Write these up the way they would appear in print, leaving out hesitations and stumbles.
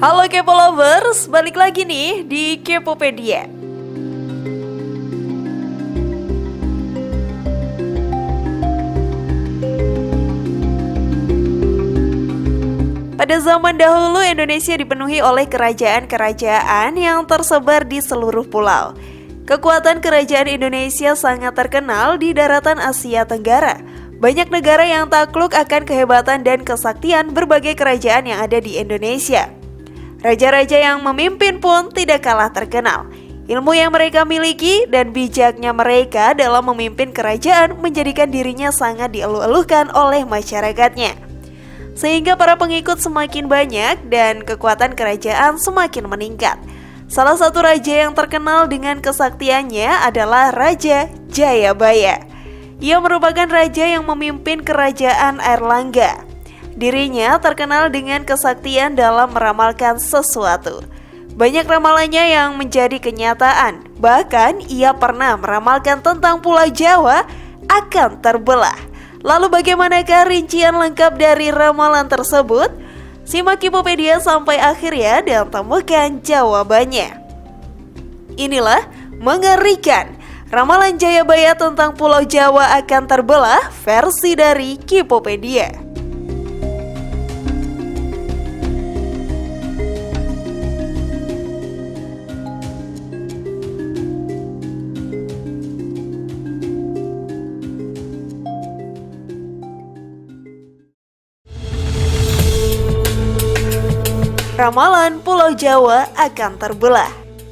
Halo Kepo Lovers, balik lagi nih di Kepopedia. Pada zaman dahulu Indonesia dipenuhi oleh kerajaan-kerajaan yang tersebar di seluruh pulau. Kekuatan kerajaan Indonesia sangat terkenal di daratan Asia Tenggara. Banyak negara yang takluk akan kehebatan dan kesaktian berbagai kerajaan yang ada di Indonesia. Raja-raja yang memimpin pun tidak kalah terkenal. Ilmu yang mereka miliki dan bijaknya mereka dalam memimpin kerajaan menjadikan dirinya sangat dielu-elukan oleh masyarakatnya. Sehingga para pengikut semakin banyak dan kekuatan kerajaan semakin meningkat. Salah satu raja yang terkenal dengan kesaktiannya adalah Raja Jayabaya. Ia merupakan raja yang memimpin kerajaan Airlangga. Dirinya terkenal dengan kesaktian dalam meramalkan sesuatu. Banyak ramalannya yang menjadi kenyataan. Bahkan ia pernah meramalkan tentang Pulau Jawa akan terbelah. Lalu bagaimanakah rincian lengkap dari ramalan tersebut? Simak Kepopedia sampai akhir ya dan temukan jawabannya. Inilah mengerikan ramalan Jayabaya tentang Pulau Jawa akan terbelah versi dari Kepopedia. Ramalan Pulau Jawa akan terbelah.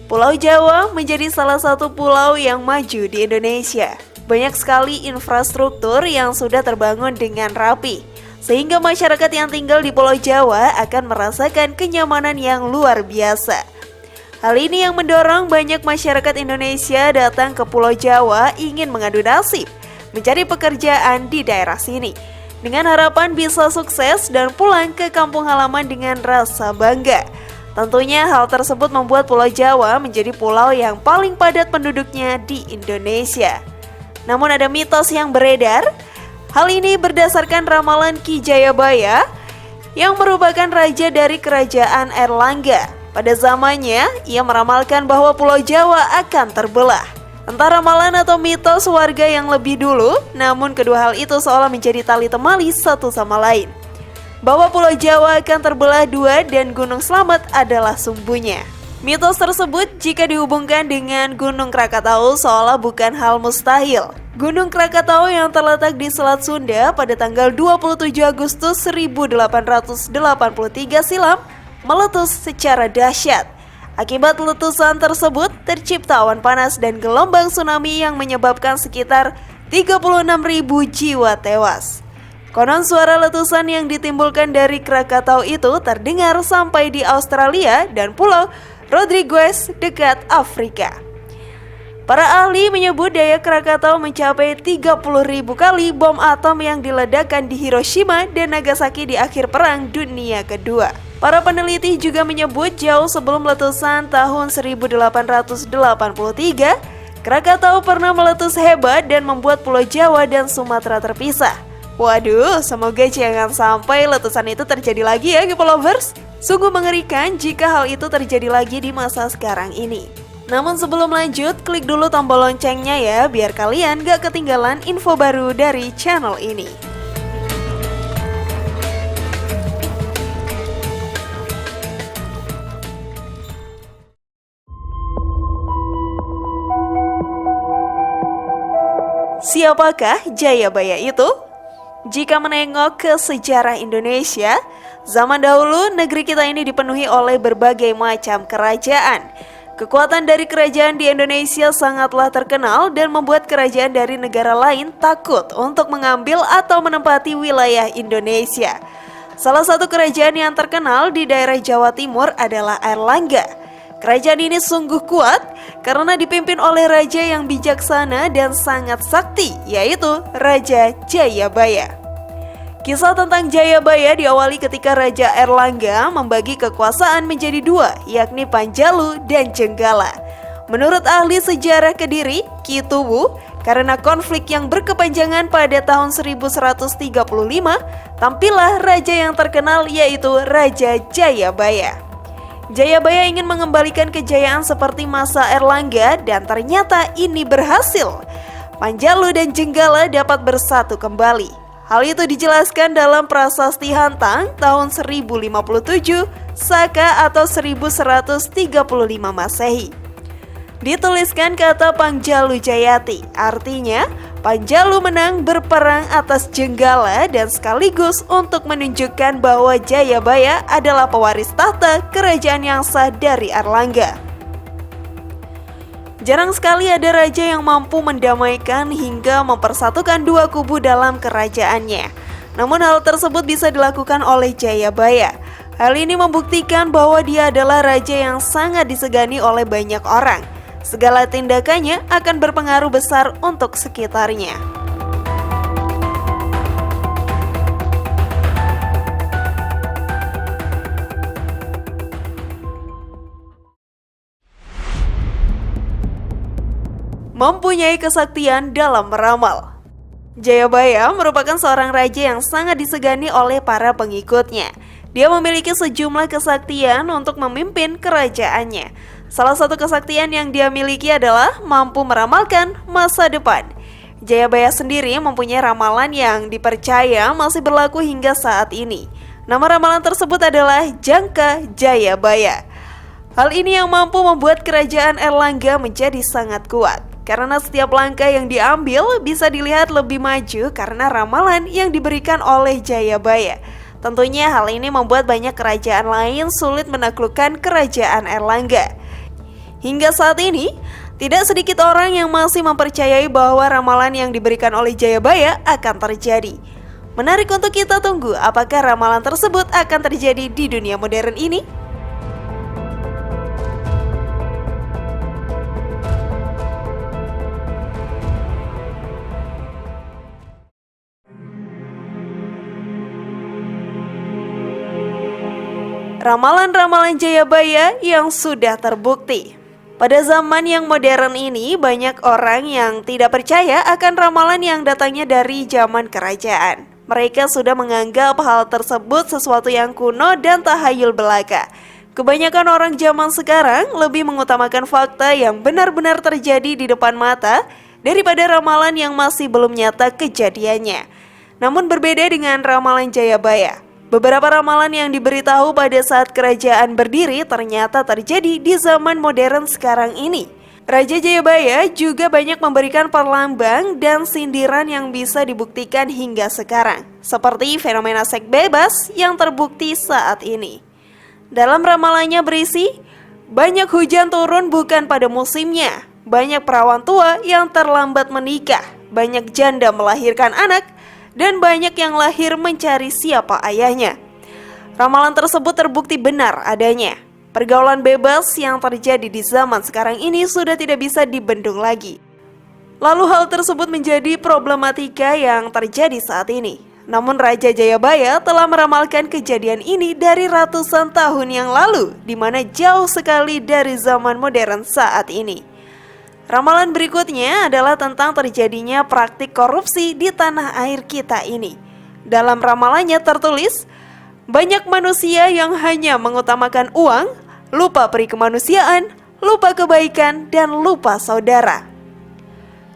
Pulau Jawa menjadi salah satu pulau yang maju di Indonesia. Banyak sekali infrastruktur yang sudah terbangun dengan rapi, sehingga masyarakat yang tinggal di Pulau Jawa akan merasakan kenyamanan yang luar biasa. Hal ini yang mendorong banyak masyarakat Indonesia datang ke Pulau Jawa ingin mengadu nasib, mencari pekerjaan di daerah sini, dengan harapan bisa sukses dan pulang ke kampung halaman dengan rasa bangga. Tentunya hal tersebut membuat Pulau Jawa menjadi pulau yang paling padat penduduknya di Indonesia. Namun ada mitos yang beredar. Hal ini berdasarkan ramalan Ki Jayabaya yang merupakan raja dari kerajaan Airlangga. Pada zamannya, ia meramalkan bahwa Pulau Jawa akan terbelah. Entah ramalan atau mitos warga yang lebih dulu, namun kedua hal itu seolah menjadi tali temali satu sama lain. Bahwa Pulau Jawa akan terbelah dua dan Gunung Slamet adalah sumbunya. Mitos tersebut jika dihubungkan dengan Gunung Krakatau seolah bukan hal mustahil. Gunung Krakatau yang terletak di Selat Sunda pada tanggal 27 Agustus 1883 silam meletus secara dahsyat. Akibat letusan tersebut, tercipta awan panas dan gelombang tsunami yang menyebabkan sekitar 36.000 jiwa tewas. Konon suara letusan yang ditimbulkan dari Krakatau itu terdengar sampai di Australia dan Pulau Rodriguez dekat Afrika. Para ahli menyebut daya Krakatau mencapai 30.000 kali bom atom yang diledakkan di Hiroshima dan Nagasaki di akhir Perang Dunia Kedua. Para peneliti juga menyebut jauh sebelum letusan tahun 1883, Krakatau pernah meletus hebat dan membuat Pulau Jawa dan Sumatera terpisah. Waduh, semoga jangan sampai letusan itu terjadi lagi ya Kepo Lovers. Sungguh mengerikan jika hal itu terjadi lagi di masa sekarang ini. Namun sebelum lanjut, klik dulu tombol loncengnya ya biar kalian gak ketinggalan info baru dari channel ini. Siapakah Jayabaya itu? Jika menengok ke sejarah Indonesia, zaman dahulu negeri kita ini dipenuhi oleh berbagai macam kerajaan. Kekuatan dari kerajaan di Indonesia sangatlah terkenal dan membuat kerajaan dari negara lain takut untuk mengambil atau menempati wilayah Indonesia. Salah satu kerajaan yang terkenal di daerah Jawa Timur adalah Airlangga. Kerajaan ini sungguh kuat karena dipimpin oleh raja yang bijaksana dan sangat sakti, yaitu Raja Jayabaya. Kisah tentang Jayabaya diawali ketika Raja Airlangga membagi kekuasaan menjadi dua, yakni Panjalu dan Jenggala. Menurut ahli sejarah Kediri, Ki Tuwu, Karena konflik yang berkepanjangan pada tahun 1135, tampillah raja yang terkenal yaitu Raja Jayabaya. Jayabaya ingin mengembalikan kejayaan seperti masa Erlangga dan ternyata ini berhasil. Panjalu dan Jenggala dapat bersatu kembali. Hal itu dijelaskan dalam Prasasti Hantang tahun 1057 Saka atau 1135 Masehi. Dituliskan kata Pangjalu Jayati, artinya Panjalu menang berperang atas Jenggala dan sekaligus untuk menunjukkan bahwa Jayabaya adalah pewaris tahta kerajaan yang sah dari Erlangga. Jarang sekali ada raja yang mampu mendamaikan hingga mempersatukan dua kubu dalam kerajaannya. Namun hal tersebut bisa dilakukan oleh Jayabaya. Hal ini membuktikan bahwa dia adalah raja yang sangat disegani oleh banyak orang. Segala tindakannya akan berpengaruh besar untuk sekitarnya. Mempunyai kesaktian dalam meramal. Jayabaya merupakan seorang raja yang sangat disegani oleh para pengikutnya. Dia memiliki sejumlah kesaktian untuk memimpin kerajaannya. Salah satu kesaktian yang dia miliki adalah mampu meramalkan masa depan. Jayabaya sendiri mempunyai ramalan yang dipercaya masih berlaku hingga saat ini. Nama ramalan tersebut adalah Jangka Jayabaya. Hal ini yang mampu membuat kerajaan Erlangga menjadi sangat kuat. Karena setiap langkah yang diambil bisa dilihat lebih maju karena ramalan yang diberikan oleh Jayabaya. Tentunya hal ini membuat banyak kerajaan lain sulit menaklukkan kerajaan Erlangga. Hingga saat ini, tidak sedikit orang yang masih mempercayai bahwa ramalan yang diberikan oleh Jayabaya akan terjadi. Menarik untuk kita tunggu apakah ramalan tersebut akan terjadi di dunia modern ini. Ramalan-ramalan Jayabaya yang sudah terbukti. Pada zaman yang modern ini, banyak orang yang tidak percaya akan ramalan yang datangnya dari zaman kerajaan. Mereka sudah menganggap hal tersebut sesuatu yang kuno dan tahayul belaka. Kebanyakan orang zaman sekarang lebih mengutamakan fakta yang benar-benar terjadi di depan mata daripada ramalan yang masih belum nyata kejadiannya. Namun berbeda dengan ramalan Jayabaya. Beberapa ramalan yang diberitahu pada saat kerajaan berdiri ternyata terjadi di zaman modern sekarang ini. Raja Jayabaya juga banyak memberikan perlambang dan sindiran yang bisa dibuktikan hingga sekarang, seperti fenomena seks bebas yang terbukti saat ini. Dalam ramalannya berisi, banyak hujan turun bukan pada musimnya, banyak perawan tua yang terlambat menikah, banyak janda melahirkan anak, dan banyak yang lahir mencari siapa ayahnya. Ramalan tersebut terbukti benar adanya. Pergaulan bebas yang terjadi di zaman sekarang ini sudah tidak bisa dibendung lagi. Lalu hal tersebut menjadi problematika yang terjadi saat ini. Namun Raja Jayabaya telah meramalkan kejadian ini dari ratusan tahun yang lalu, di mana jauh sekali dari zaman modern saat ini. Ramalan berikutnya adalah tentang terjadinya praktik korupsi di tanah air kita ini. Dalam ramalannya tertulis, banyak manusia yang hanya mengutamakan uang, lupa peri kemanusiaan, lupa kebaikan, dan lupa saudara.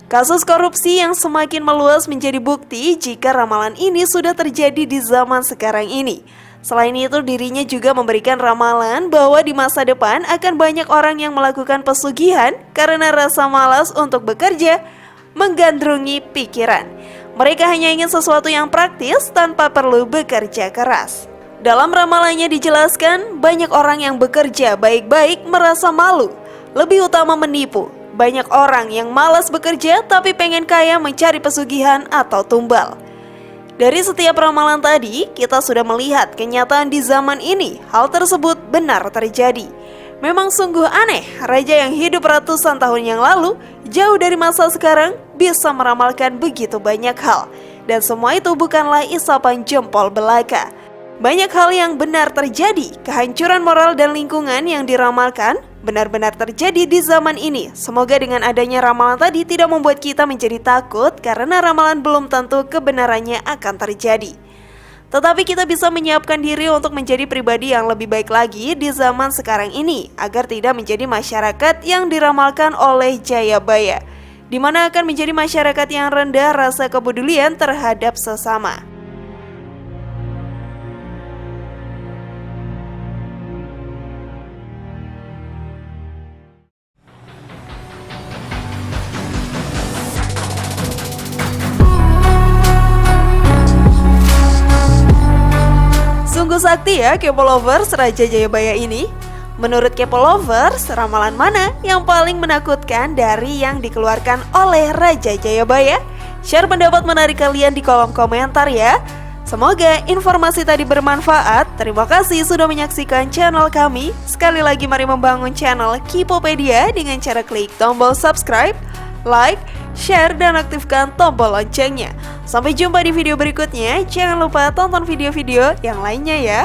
Kasus korupsi yang semakin meluas menjadi bukti jika ramalan ini sudah terjadi di zaman sekarang ini. Selain itu, dirinya juga memberikan ramalan bahwa di masa depan akan banyak orang yang melakukan pesugihan karena rasa malas untuk bekerja menggandrungi pikiran. Mereka hanya ingin sesuatu yang praktis tanpa perlu bekerja keras. Dalam ramalannya dijelaskan, banyak orang yang bekerja baik-baik merasa malu, lebih utama menipu. Banyak orang yang malas bekerja tapi pengen kaya mencari pesugihan atau tumbal. Dari setiap ramalan tadi, kita sudah melihat kenyataan di zaman ini. Hal tersebut benar terjadi. Memang sungguh aneh, raja yang hidup ratusan tahun yang lalu, jauh dari masa sekarang, bisa meramalkan begitu banyak hal. Dan semua itu bukanlah isapan jempol belaka. Banyak hal yang benar terjadi, kehancuran moral dan lingkungan yang diramalkan, benar-benar terjadi di zaman ini. Semoga dengan adanya ramalan tadi tidak membuat kita menjadi takut karena ramalan belum tentu kebenarannya akan terjadi. Tetapi kita bisa menyiapkan diri untuk menjadi pribadi yang lebih baik lagi di zaman sekarang ini agar tidak menjadi masyarakat yang diramalkan oleh Jayabaya, di mana akan menjadi masyarakat yang rendah rasa kepedulian terhadap sesama. Sungguh sakti ya Kepo Lovers Raja Jayabaya ini. Menurut Kepo Lovers, ramalan mana yang paling menakutkan dari yang dikeluarkan oleh Raja Jayabaya? Share pendapat menarik kalian di kolom komentar ya. Semoga informasi tadi bermanfaat. Terima kasih sudah menyaksikan channel kami. Sekali lagi mari membangun channel Kipopedia dengan cara klik tombol subscribe, like, share, dan aktifkan tombol loncengnya. Sampai jumpa di video berikutnya. Jangan lupa tonton video-video yang lainnya ya.